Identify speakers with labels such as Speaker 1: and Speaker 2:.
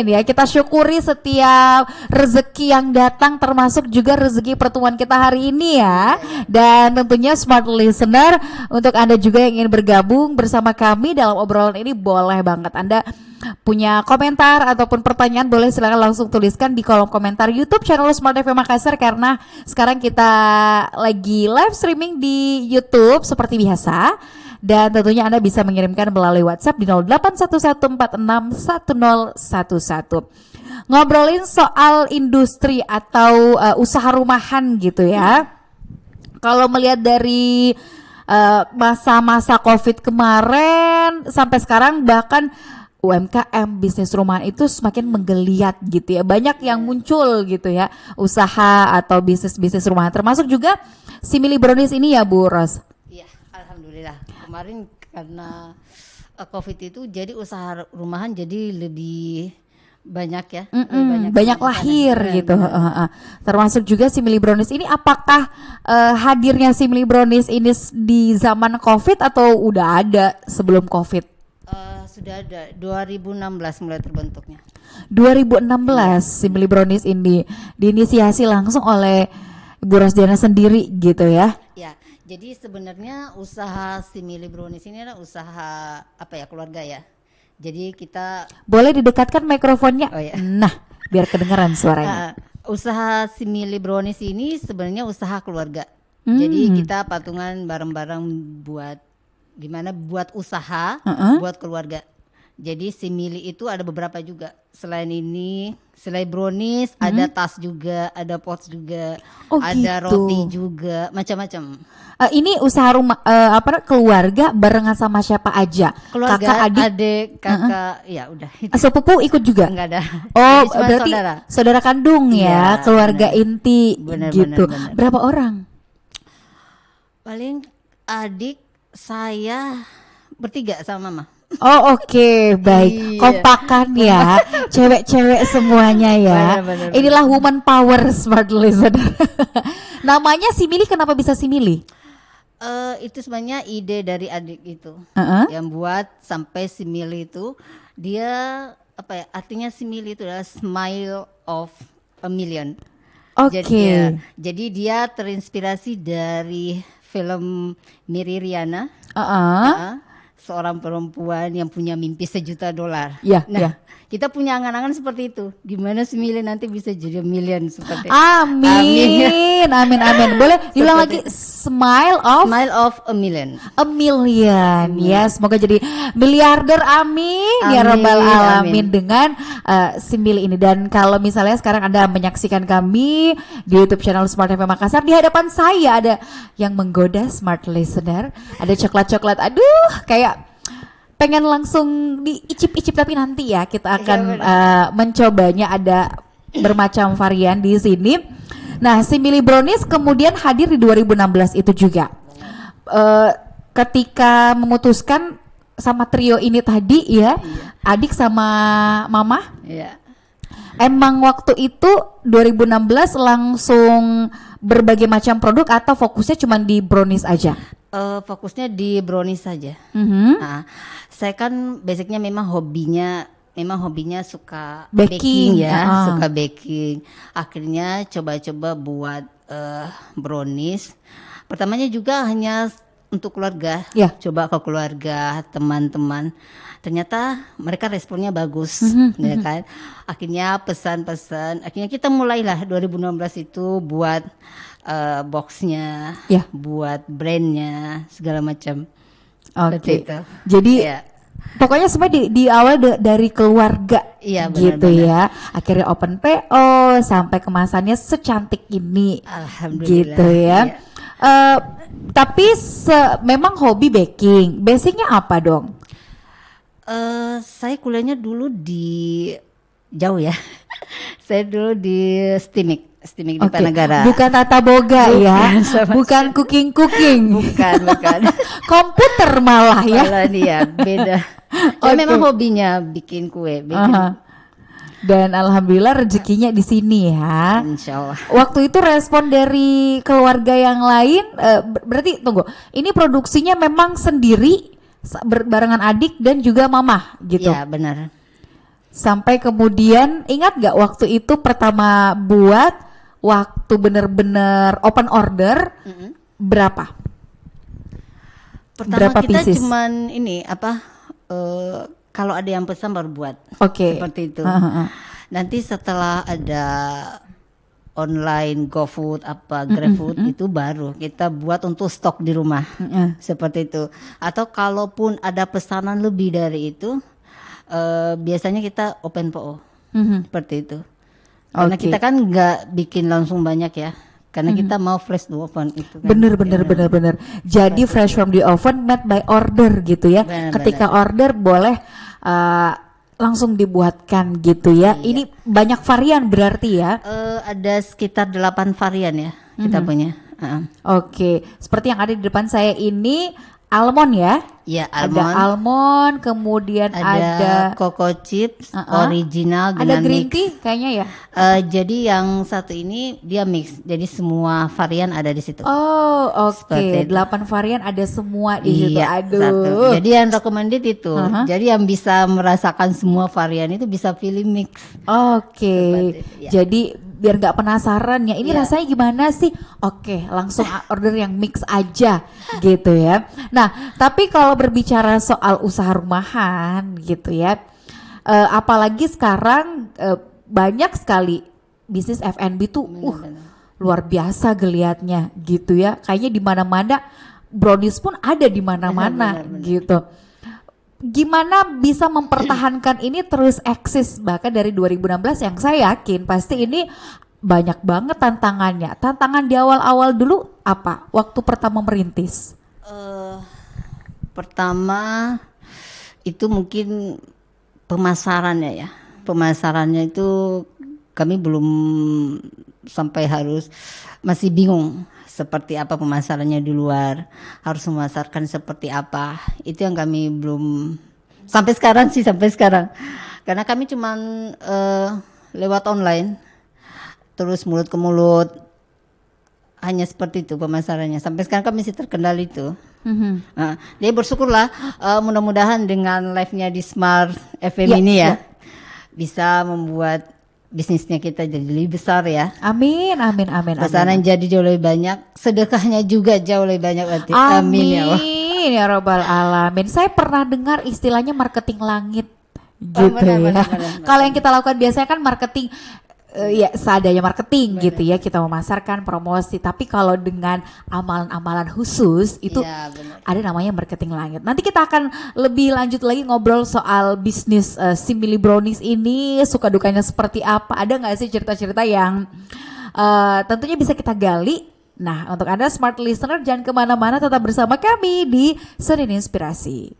Speaker 1: Ya, kita syukuri setiap rezeki yang datang, termasuk juga rezeki pertemuan kita hari ini ya. Dan tentunya smart listener, untuk Anda juga yang ingin bergabung bersama kami dalam obrolan ini, boleh banget Anda punya komentar ataupun pertanyaan, boleh silakan langsung tuliskan di kolom komentar YouTube channel Smart FM Makassar, karena sekarang kita lagi live streaming di YouTube seperti biasa. Dan tentunya Anda bisa mengirimkan melalui WhatsApp di 0811461011. Ngobrolin soal industri atau usaha rumahan gitu ya. Kalau melihat dari masa-masa COVID kemarin sampai sekarang, bahkan UMKM, bisnis rumahan itu semakin menggeliat gitu ya. Banyak yang muncul gitu ya, usaha atau bisnis-bisnis rumahan, termasuk juga si Mili Brownies ini ya Bu Ros.
Speaker 2: Iya, alhamdulillah. Kemarin karena COVID itu jadi usaha rumahan jadi lebih banyak ya.
Speaker 1: Banyak lahir gitu. Termasuk juga si Mili Brownies ini, apakah hadirnya si Mili Brownies ini di zaman COVID atau udah ada sebelum COVID?
Speaker 2: Sudah ada, 2016 mulai terbentuknya.
Speaker 1: 2016 si Mili Brownies ini diinisiasi langsung oleh Ibu Rosdiana sendiri gitu ya?
Speaker 2: Ya, jadi sebenarnya usaha si Mili Brownies ini adalah usaha keluarga ya. Jadi kita
Speaker 1: boleh didekatkan mikrofonnya.
Speaker 2: Oh, ya.
Speaker 1: Nah, biar kedengaran suaranya.
Speaker 2: Usaha si Mili Brownies ini sebenarnya usaha keluarga. Jadi kita patungan bareng-bareng buat usaha buat keluarga. Jadi si Mili itu ada beberapa juga. Selain brownies, ada tas juga, ada pots juga, ada
Speaker 1: gitu.
Speaker 2: roti juga, macam-macam.
Speaker 1: Ini usaha rumah keluarga barengan sama siapa aja?
Speaker 2: Keluarga,
Speaker 1: kakak,
Speaker 2: adik, kakak, ya udah.
Speaker 1: Sepupu ikut juga?
Speaker 2: Enggak ada.
Speaker 1: Oh,
Speaker 2: cuma
Speaker 1: berarti saudara kandung ya, keluarga inti gitu.
Speaker 2: Benar.
Speaker 1: Berapa orang?
Speaker 2: Paling adik saya bertiga sama mama.
Speaker 1: Oh oke, baik.
Speaker 2: Iya.
Speaker 1: Kompakan ya, cewek-cewek semuanya ya.
Speaker 2: Benar.
Speaker 1: Inilah woman power smart listener. Namanya si Mili, kenapa bisa si Mili?
Speaker 2: Itu sebenarnya ide dari adik itu yang buat sampai si Mili itu dia artinya si Mili itu adalah smile of a million.
Speaker 1: Oke.
Speaker 2: Jadi dia terinspirasi dari film Miri Riana. Seorang perempuan yang punya mimpi $1 juta. Kita punya angan-angan seperti itu. Gimana si Mili nanti bisa jadi million seperti itu.
Speaker 1: Amin. Boleh diulang lagi, smile of
Speaker 2: a million.
Speaker 1: A million. Ya, semoga jadi miliarder. Amin ya rabbal alamin dengan si Mili ini. Dan kalau misalnya sekarang Anda menyaksikan kami di YouTube channel Smart FM Makassar, di hadapan saya ada yang menggoda smart listener, ada coklat-coklat. Aduh, kayak pengen langsung diicip-icip, tapi nanti ya kita akan mencobanya. Ada bermacam varian di sini. Nah, si Mili Brownies kemudian hadir di 2016 itu juga. Ketika memutuskan sama trio ini tadi ya, adik sama mama.
Speaker 2: Iya.
Speaker 1: Emang waktu itu 2016 langsung berbagai macam produk atau fokusnya cuma di brownies aja?
Speaker 2: Fokusnya di brownies saja. Nah, saya kan basicnya memang hobinya suka baking ya, suka baking. Akhirnya coba-coba buat brownies. Pertamanya juga hanya untuk keluarga, coba ke keluarga, teman-teman. Ternyata mereka responnya bagus, ya kan. Akhirnya pesan-pesan. Akhirnya kita mulailah 2016 itu buat boxnya, buat brandnya, segala macam.
Speaker 1: Oke. Jadi pokoknya semua di awal dari keluarga, gitu ya. Akhirnya open PO sampai kemasannya secantik ini, gitu ya. Tapi memang hobi baking. Basicnya apa dong?
Speaker 2: Saya kuliahnya dulu di jauh ya. Saya dulu di STIMIK di Panegara.
Speaker 1: Bukan tata boga ya, bukan cooking.
Speaker 2: Bukan.
Speaker 1: Komputer malah ya.
Speaker 2: Malah dia beda. Memang hobinya bikin kue,
Speaker 1: Dan alhamdulillah rezekinya di sini ya.
Speaker 2: Insya Allah.
Speaker 1: Waktu itu respon dari keluarga yang lain, berarti tunggu, ini produksinya memang sendiri barengan adik dan juga mama gitu?
Speaker 2: Iya benar.
Speaker 1: sampai kemudian ingat gak waktu itu pertama buat, waktu bener-bener open order berapa?
Speaker 2: Pertama
Speaker 1: Berapa
Speaker 2: kita
Speaker 1: pieces?
Speaker 2: cuman ini apa? Kalau ada yang pesan baru buat.
Speaker 1: Oke.
Speaker 2: Seperti itu. Nanti setelah ada online GoFood apa GrabFood itu baru kita buat untuk stok di rumah. Seperti itu. Atau kalaupun ada pesanan lebih dari itu biasanya kita open PO. Seperti itu. Karena kita kan nggak bikin langsung banyak ya. Karena kita mau fresh the oven itu kan.
Speaker 1: Bener. Jadi fresh from the oven, made by order gitu ya. Ketika order boleh langsung dibuatkan gitu ya. Ini banyak varian berarti ya?
Speaker 2: Ada sekitar 8 varian ya kita punya.
Speaker 1: Oke, seperti yang ada di depan saya ini almond ya?
Speaker 2: Iya,
Speaker 1: Ada almond, kemudian ada
Speaker 2: cocoa chips original
Speaker 1: ada
Speaker 2: dengan
Speaker 1: green
Speaker 2: mix.
Speaker 1: tea kayaknya ya?
Speaker 2: Jadi yang satu ini dia mix. Jadi semua varian ada di situ.
Speaker 1: Oh, oke. 8 varian ada semua di situ.
Speaker 2: Iya,
Speaker 1: Aduh.
Speaker 2: satu. Jadi yang recommended itu. Jadi yang bisa merasakan semua varian itu bisa pilih mix.
Speaker 1: Oke.
Speaker 2: Ya.
Speaker 1: Jadi biar nggak penasaran ya ini rasanya gimana sih? Oke, langsung order yang mix aja gitu ya. Nah, tapi kalau berbicara soal usaha rumahan gitu ya, apalagi sekarang banyak sekali bisnis F&B tuh luar biasa geliatnya gitu ya. Kayaknya di mana-mana brownies pun ada di mana-mana gitu. Gimana bisa mempertahankan ini terus eksis bahkan dari 2016 yang saya yakin pasti ini banyak banget tantangannya. Tantangan di awal-awal dulu apa? Waktu pertama merintis?
Speaker 2: Pertama itu mungkin pemasarannya ya. Pemasarannya itu kami belum sampai masih bingung seperti apa pemasarannya di luar, harus memasarkan seperti apa. Itu yang kami belum sampai sekarang. Karena kami cuman lewat online, terus mulut ke mulut, hanya seperti itu pemasarannya. Sampai sekarang kami masih terkendali itu. Nah, jadi bersyukurlah mudah-mudahan dengan live-nya di Smart FM ini ya bisa membuat bisnisnya kita jadi lebih besar ya.
Speaker 1: Amin.
Speaker 2: Pesanan jadi jauh lebih banyak, sedekahnya juga jauh lebih banyak berarti.
Speaker 1: Amin ya Rabbal Alamin. Saya pernah dengar istilahnya marketing langit gitu benar. Kalau yang kita lakukan biasanya kan marketing ya seadanya marketing gitu ya, kita memasarkan promosi, tapi kalau dengan amalan-amalan khusus itu ada namanya marketing langit. Nanti kita akan lebih lanjut lagi ngobrol soal bisnis Simili Brownies ini, suka dukanya seperti apa, ada nggak sih cerita-cerita yang tentunya bisa kita gali. Nah, untuk Anda smart listener jangan kemana-mana, tetap bersama kami di Senin Inspirasi.